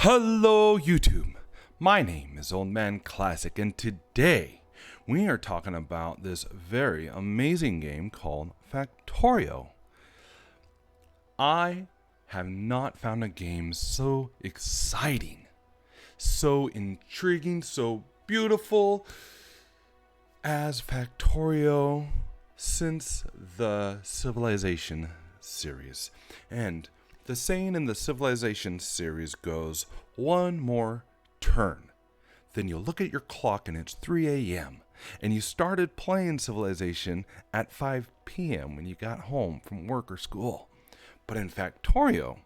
Hello YouTube, my name is Old Man Classic and today we are talking about this very amazing game called Factorio. I have not found a game so exciting, so intriguing, so beautiful as Factorio since the Civilization series. And the saying in the Civilization series goes, one more turn. Then you look at your clock and it's 3 a.m. and you started playing Civilization at 5 p.m. when you got home from work or school. But in Factorio,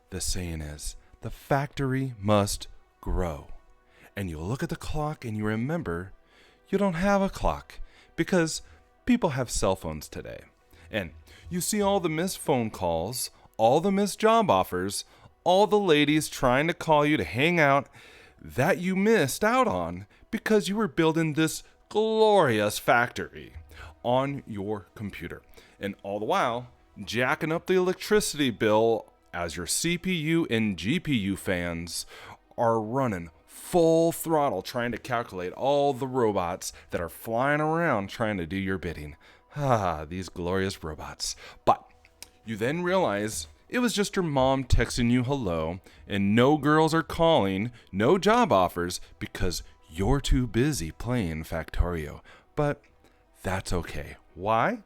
the saying is, the factory must grow. And you look at the clock and you remember you don't have a clock because people have cell phones today. And you see all the missed phone calls, all the missed job offers, all the ladies trying to call you to hang out that you missed out on because you were building this glorious factory on your computer. And all the while, jacking up the electricity bill as your CPU and GPU fans are running full throttle trying to calculate all the robots that are flying around trying to do your bidding. These glorious robots. But you then realize it was just your mom texting you hello, and no girls are calling, no job offers, because you're too busy playing Factorio. But that's okay. Why?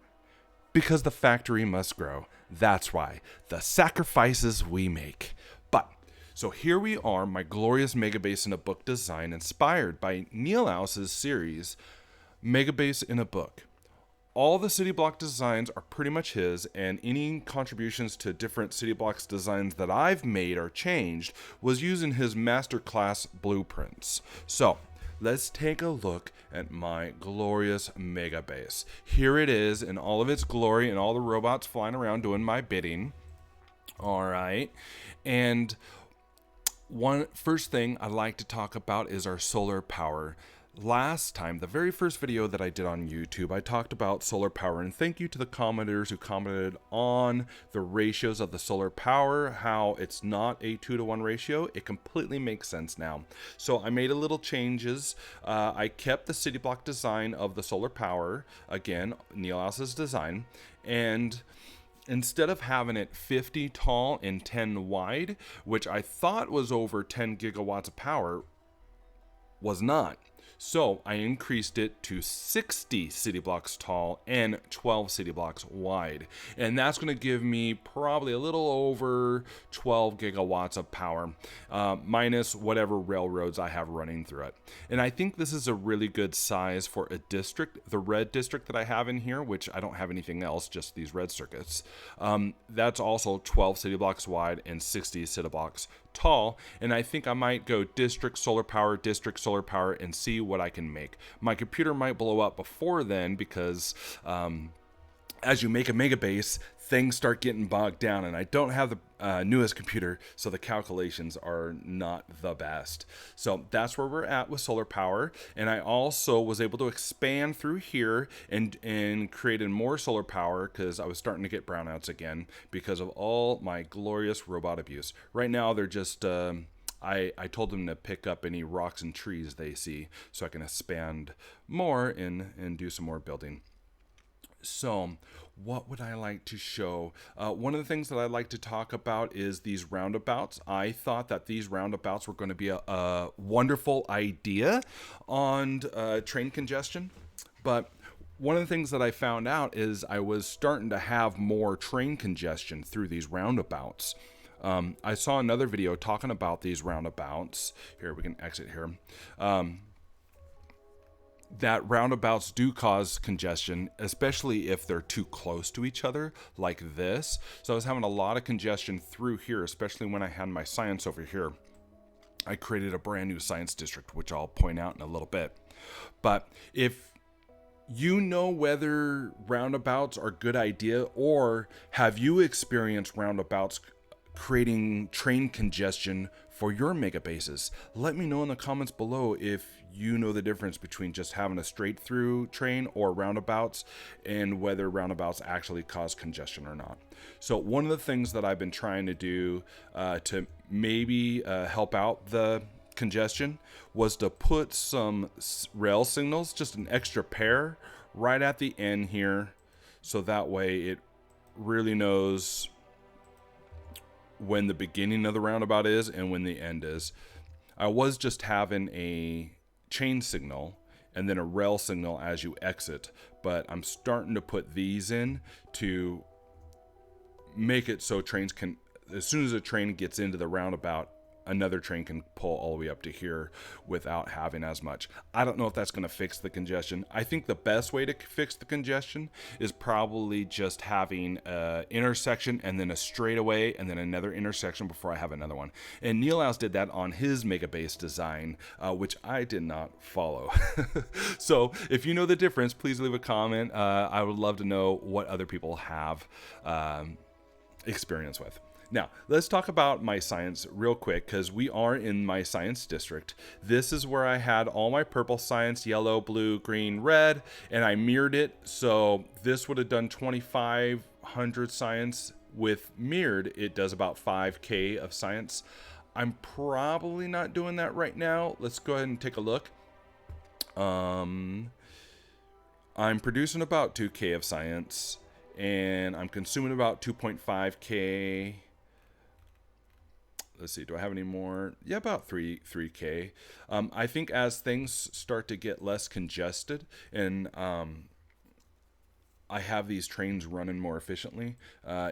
Because the factory must grow. That's why. The sacrifices we make. But, so here we are, my glorious Megabase in a book design, inspired by Nilaus' series, Megabase in a book. All the city block designs are pretty much his, and any contributions to different city blocks designs that I've made or changed was using his masterclass blueprints. So let's take a look at my glorious Megabase. Here it is in all of its glory and all the robots flying around doing my bidding. All right. And one first thing I'd like to talk about is our solar power. Last time, the very first video that I did on YouTube, I talked about solar power, and thank you to the commenters who commented on the ratios of the solar power, how it's not a 2-to-1 ratio. It completely makes sense now. So I made a little changes. I kept the city block design of the solar power, again, Nilaus' design, and instead of having it 50 tall and 10 wide, which I thought was over 10 gigawatts of power, was not. So I increased it to 60 city blocks tall and 12 city blocks wide. And that's going to give me probably a little over 12 gigawatts of power, minus whatever railroads I have running through it. And I think this is a really good size for a district. The red district that I have in here, which I don't have anything else, just these red circuits, that's also 12 city blocks wide and 60 city blocks tall. And I think I might go district solar power, and see what I can make. My computer might blow up before then because as you make a Megabase, things start getting bogged down, and I don't have the newest computer, so the calculations are not the best. So that's where we're at with solar power, and I also was able to expand through here and created more solar power because I was starting to get brownouts again because of all my glorious robot abuse. Right now they're just I told them to pick up any rocks and trees they see so I can expand more and do some more building. So what would I like to show? One of the things that I'd like to talk about is these roundabouts. I thought that these roundabouts were going to be a wonderful idea on train congestion, but one of the things that I found out is I was starting to have more train congestion through these roundabouts. I saw another video talking about these roundabouts. Here, we can exit here. That roundabouts do cause congestion, especially if they're too close to each other, like this. So I was having a lot of congestion through here, especially when I had my science over here. I created a brand new science district, which I'll point out in a little bit. But if you know whether roundabouts are a good idea, or have you experienced roundabouts creating train congestion for your megabases. Let me know in the comments below if you know the difference between just having a straight through train or roundabouts, and whether roundabouts actually cause congestion or not. So one of the things that I've been trying to do to maybe help out the congestion was to put some rail signals, just an extra pair right at the end here, so that way it really knows when the beginning of the roundabout is and when the end is. I was just having a chain signal and then a rail signal as you exit, but I'm starting to put these in to make it so trains can, as soon as a train gets into the roundabout, another train can pull all the way up to here without having as much. I don't know if that's going to fix the congestion. I think the best way to fix the congestion is probably just having an intersection and then a straightaway and then another intersection before I have another one. And Nilaus did that on his Megabase design, which I did not follow. So if you know the difference, please leave a comment. I would love to know what other people have experience with. Now, let's talk about my science real quick, because we are in my science district. This is where I had all my purple science, yellow, blue, green, red, and I mirrored it. So this would have done 2,500 science. With mirrored, it does about 5K of science. I'm probably not doing that right now. Let's go ahead and take a look. I'm producing about 2K of science, and I'm consuming about 2.5K. Let's see, do I have any more? Yeah, about 3K. I think as things start to get less congested and I have these trains running more efficiently,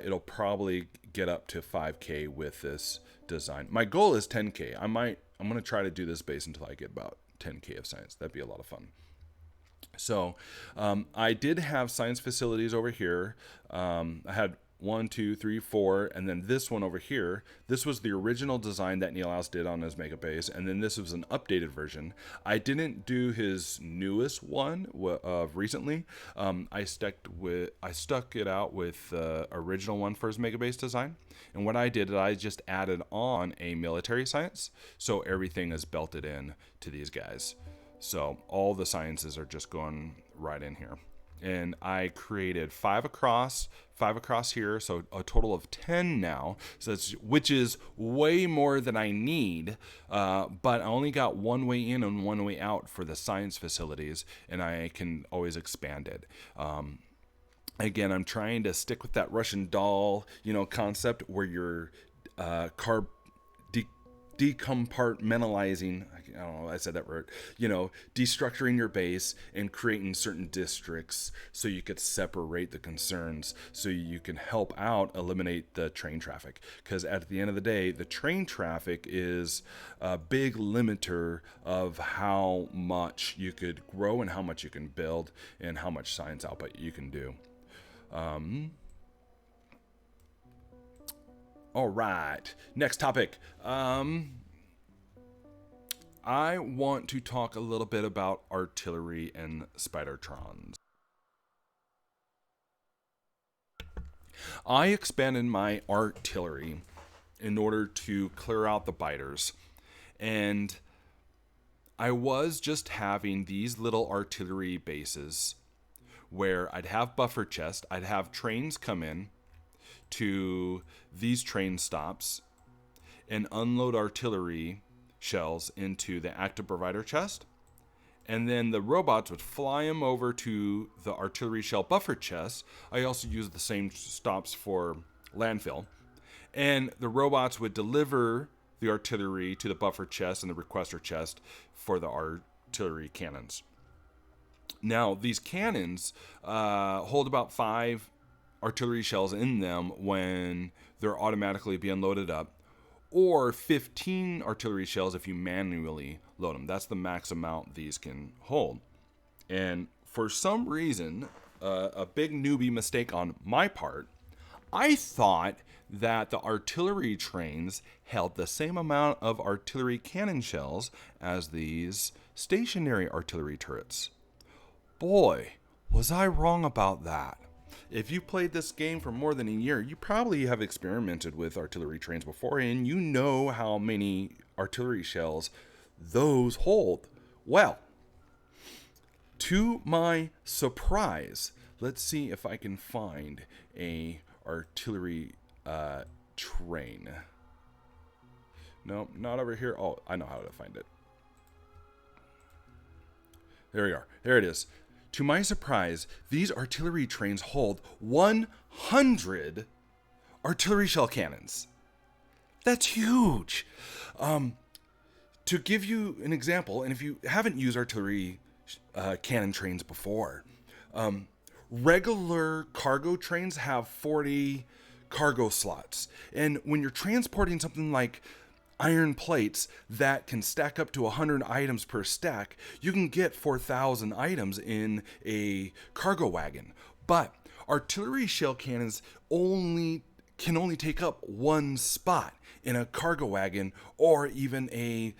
it'll probably get up to 5K with this design. My goal is 10K. I'm going to try to do this base until I get about 10K of science. That'd be a lot of fun. So I did have science facilities over here. I had 1, 2, 3, 4, and then this one over here. This was the original design that Nilaus did on his Megabase, and then this was an updated version. I didn't do his newest one of recently. I stuck it out with the original one for his Megabase design, and what I did is I just added on a military science, so everything is belted in to these guys. So all the sciences are just going right in here. And I created 5 across here, so a total of 10 now, so which is way more than I need, but I only got one way in and one way out for the science facilities, and I can always expand it. Again, I'm trying to stick with that Russian doll, concept where you're decompartmentalizing, I don't know, I said that word, destructuring your base and creating certain districts so you could separate the concerns, so you can help out eliminate the train traffic. Because at the end of the day, the train traffic is a big limiter of how much you could grow and how much you can build and how much science output you can do. All right, next topic. I want to talk a little bit about artillery and Spidertrons. I expanded my artillery in order to clear out the biters, and I was just having these little artillery bases where I'd have buffer chest, I'd have trains come in to these train stops and unload artillery shells into the active provider chest, and then the robots would fly them over to the artillery shell buffer chest. I also use the same stops for landfill, and the robots would deliver the artillery to the buffer chest and the requester chest for the artillery cannons. Now, these cannons hold about 5 artillery shells in them when they're automatically being loaded up, or 15 artillery shells if you manually load them. That's the max amount these can hold. And for some reason, a big newbie mistake on my part, I thought that the artillery trains held the same amount of artillery cannon shells as these stationary artillery turrets. Boy, was I wrong about that. If you played this game for more than a year, you probably have experimented with artillery trains before, and you know how many artillery shells those hold. Well, to my surprise, let's see if I can find a artillery train. No, not over here. Oh, I know how to find it. There we are. There it is. To my surprise, these artillery trains hold 100 artillery shell cannons. That's huge. To give you an example, and if you haven't used artillery cannon trains before, regular cargo trains have 40 cargo slots. And when you're transporting something like iron plates that can stack up to 100 items per stack, you can get 4,000 items in a cargo wagon. But artillery shell cannons can only take up one spot in a cargo wagon, or even a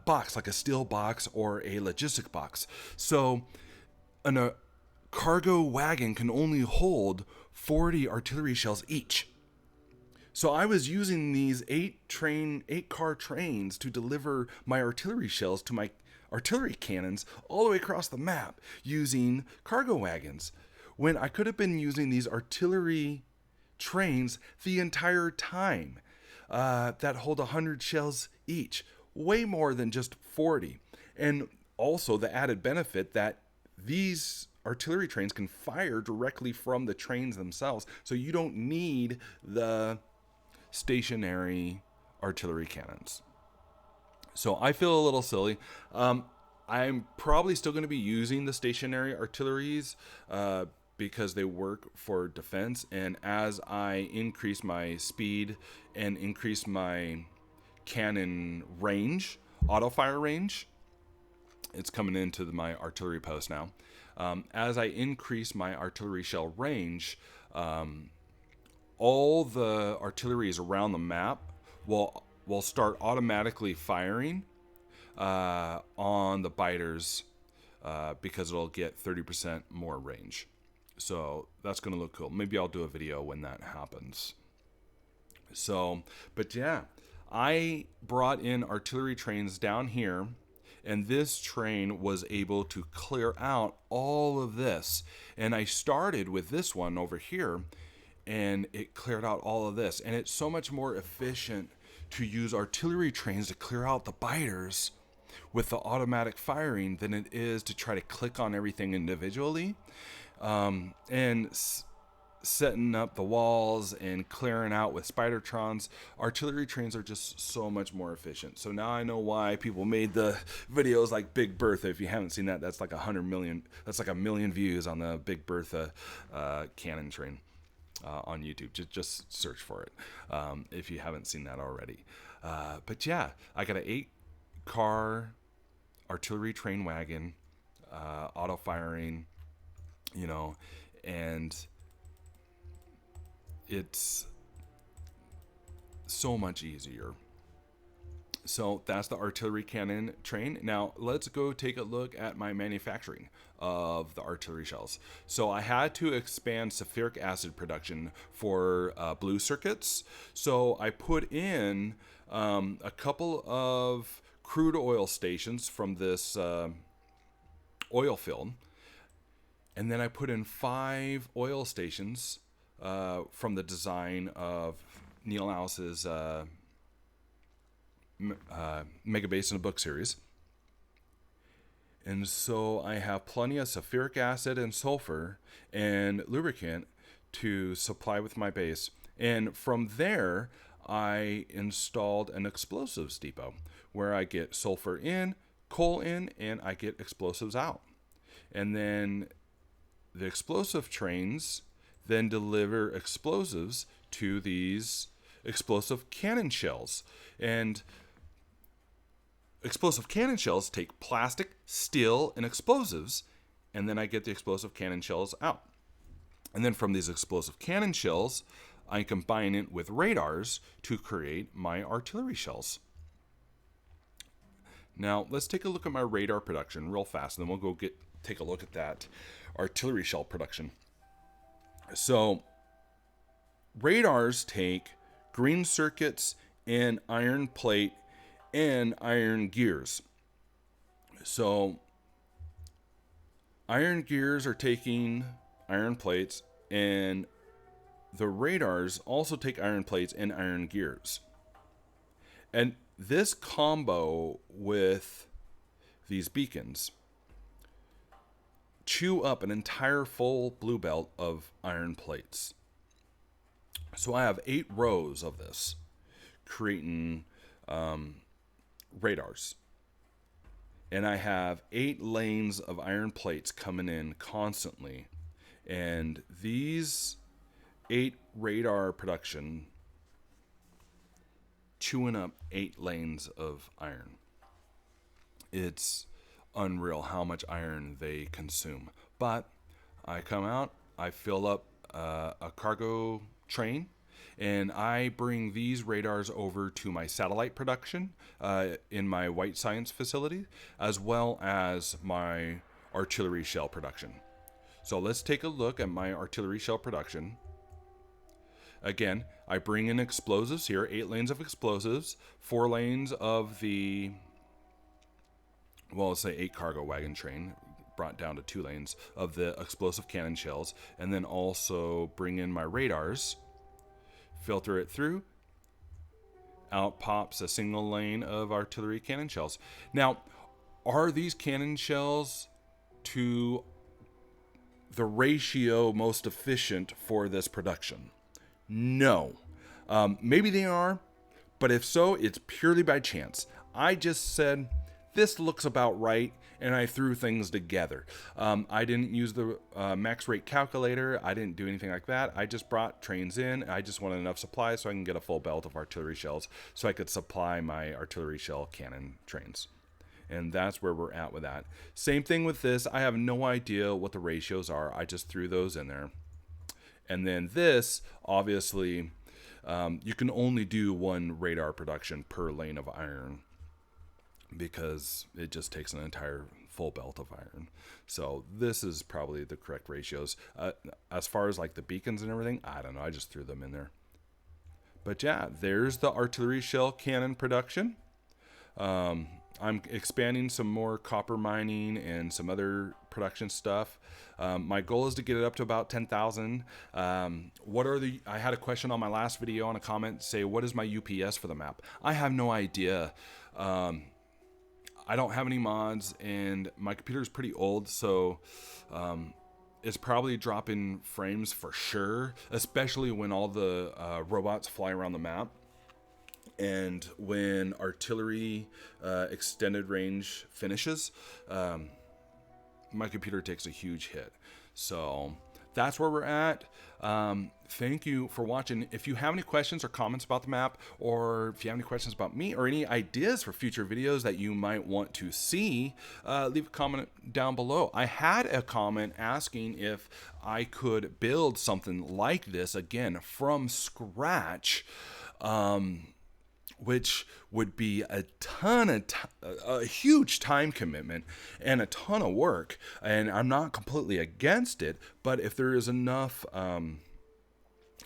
box, like a steel box or a logistic box. So a cargo wagon can only hold 40 artillery shells each. So I was using these 8-car trains to deliver my artillery shells to my artillery cannons all the way across the map using cargo wagons, when I could have been using these artillery trains the entire time that hold 100 shells each, way more than just 40. And also the added benefit that these artillery trains can fire directly from the trains themselves, so you don't need the stationary artillery cannons. So I feel a little silly. I'm probably still going to be using the stationary artilleries because they work for defense, and as I increase my speed and increase my cannon range, auto fire range, it's coming into my artillery post now. As I increase my artillery shell range, all the artilleries around the map will start automatically firing on the biters because it'll get 30% more range. So that's going to look cool. Maybe I'll do a video when that happens. So, but yeah, I brought in artillery trains down here, and this train was able to clear out all of this. And I started with this one over here, and it cleared out all of this. And it's so much more efficient to use artillery trains to clear out the biters with the automatic firing than it is to try to click on everything individually. And setting up the walls and clearing out with Spidertrons. Artillery trains are just so much more efficient. So now I know why people made the videos like Big Bertha. If you haven't seen that, that's like 100 million. That's like 1 million views on the Big Bertha cannon train on YouTube. Just search for it if you haven't seen that already. But yeah, I got an 8-car artillery train wagon, auto firing, and it's so much easier. So that's the artillery cannon train. Now let's go take a look at my manufacturing of the artillery shells. So I had to expand sulfuric acid production for blue circuits. So I put in a couple of crude oil stations from this oil field. And then I put in 5 oil stations from the design of Nilaus's Megabase in a book series. And so I have plenty of sulfuric acid and sulfur and lubricant to supply with my base. And from there, I installed an explosives depot where I get sulfur in, coal in, and I get explosives out. And then the explosive trains then deliver explosives to these explosive cannon shells. And explosive cannon shells take plastic, steel, and explosives, and then I get the explosive cannon shells out. And then from these explosive cannon shells, I combine it with radars to create my artillery shells. Now, let's take a look at my radar production real fast, and then we'll go take a look at that artillery shell production. So radars take green circuits and iron plate and iron gears. So iron gears are taking iron plates, and the radars also take iron plates and iron gears. And this combo with these beacons chew up an entire full blue belt of iron plates. So I have 8 rows of this, creating radars. And I have 8 lanes of iron plates coming in constantly. And these 8 radar production chewing up 8 lanes of iron. It's unreal how much iron they consume. But I come out, I fill up a cargo train, and I bring these radars over to my satellite production in my White Science facility, as well as my artillery shell production. So let's take a look at my artillery shell production. Again, I bring in explosives here, 8 lanes of explosives, 4 lanes of the, well, let's say 8 cargo wagon train, brought down to 2 lanes of the explosive cannon shells, and then also bring in my radars, filter it through, out pops a single lane of artillery cannon shells. Now, are these cannon shells to the ratio most efficient for this production? No. Maybe they are, but if so, it's purely by chance. I just said, this looks about right, and I threw things together. I didn't use the max rate calculator. I didn't do anything like that. I just brought trains in. I just wanted enough supply so I can get a full belt of artillery shells so I could supply my artillery shell cannon trains. And that's where we're at with that. Same thing with this. I have no idea what the ratios are. I just threw those in there. And then this, obviously, you can only do 1 radar production per lane of iron, because it just takes an entire full belt of iron. So this is probably the correct ratios. As far as like the beacons and everything, I don't know. I just threw them in there. But yeah, there's the artillery shell cannon production. I'm expanding some more copper mining and some other production stuff. My goal is to get it up to about 10,000. I had a question on my last video on a comment say, what is my UPS for the map? I have no idea. I don't have any mods, and my computer is pretty old, so it's probably dropping frames for sure, especially when all the robots fly around the map. And when artillery extended range finishes, my computer takes a huge hit. So that's where we're at. Thank you for watching. If you have any questions or comments about the map, or if you have any questions about me, or any ideas for future videos that you might want to see, leave a comment down below. I had a comment asking if I could build something like this again from scratch, which would be a huge time commitment and a ton of work. And I'm not completely against it, but if there is enough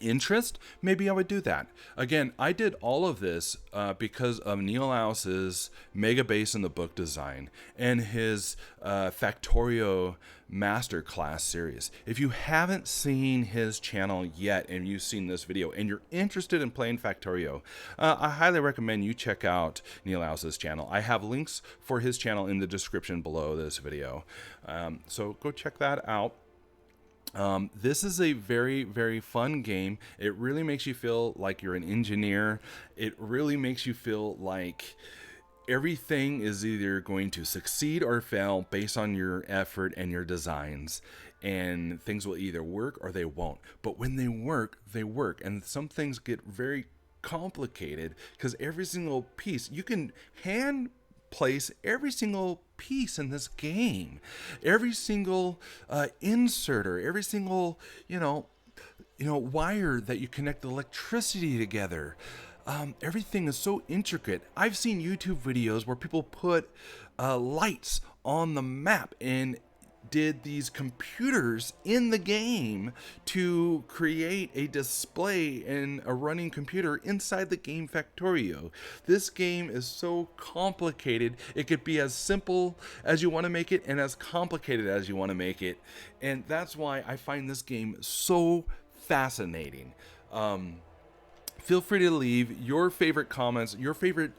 interest, maybe I would do that. Again, I did all of this because of Nilaus's Megabase in the book design and his Factorio masterclass series. If you haven't seen his channel yet and you've seen this video and you're interested in playing Factorio, I highly recommend you check out Nilaus's channel. I have links for his channel in the description below this video. So go check that out. This is a very, very fun game. It really makes you feel like you're an engineer. It really makes you feel like everything is either going to succeed or fail based on your effort and your designs. And things will either work or they won't. But when they work, they work. And some things get very complicated because every single piece, you can hand place every single piece in this game, every single inserter, every single wire that you connect the electricity together. Everything is so intricate. I've seen YouTube videos where people put lights on the map, and did these computers in the game to create a display in a running computer inside the game Factorio. This game is so complicated. It could be as simple as you want to make it and as complicated as you want to make it. And that's why I find this game so fascinating. Feel free to leave your favorite comments, your favorite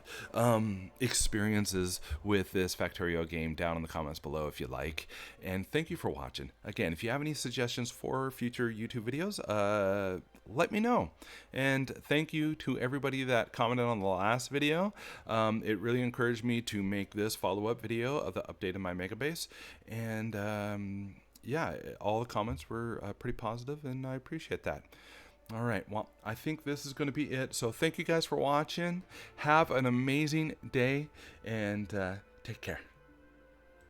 experiences with this Factorio game down in the comments below if you like. And thank you for watching. Again, if you have any suggestions for future YouTube videos, let me know. And thank you to everybody that commented on the last video. It really encouraged me to make this follow-up video of the update of My Megabase. And yeah, all the comments were pretty positive, and I appreciate that. All right, well, I think this is going to be it. So thank you guys for watching. Have an amazing day, and take care.